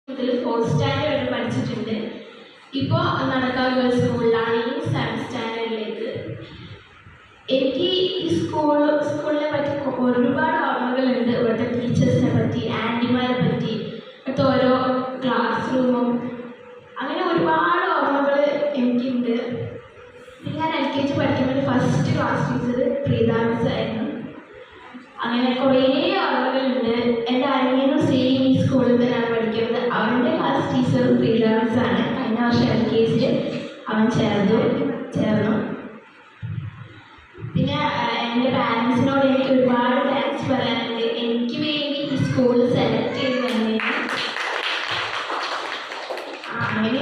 4th standard വരെ പഠിച്ചിട്ടുണ്ട്. ഇപ്പോൾ നടക്കാവ് ഗേൾസ് സ്കൂളിലാണ് ഈ 7th സ്റ്റാൻഡേർഡിലേക്ക്. എനിക്ക് ഈ സ്കൂളിനെ പറ്റി ഒരുപാട് ഓർമ്മകളുണ്ട്. ഇവിടുത്തെ ടീച്ചേഴ്സിനെ പറ്റി, ആൻറ്റിമാരെ പറ്റി, ഇവിടുത്തെ ഓരോ ക്ലാസ് റൂമും, അങ്ങനെ ഒരുപാട് ഓർമ്മകൾ എനിക്കുണ്ട്. ഞാൻ LKG പഠിക്കുമ്പോൾ first class teacher Preetha miss ആയിരുന്നു. അങ്ങനെ കുറേ ഓർമ്മകളുണ്ട്. എൻ്റെ അനിയനും സെയിം ഈ സ്കൂളിൽ തന്നെയാണ് പഠിക്കുന്നത്. അവൻ്റെ ക്ലാസ് ടീച്ചറും പ്രീത മിസ് ആണ്. കഴിഞ്ഞ വർഷം LKG അവൻ ചേർന്നു. പിന്നെ എൻ്റെ പാരൻസിനോട് എനിക്ക് ഒരുപാട് താങ്ക്സ് പറയാനുണ്ട്. എനിക്ക് വേണ്ടി ഈ സ്കൂളിൽ സെലക്ട് ചെയ്ത് തന്നതിന്. അങ്ങനെ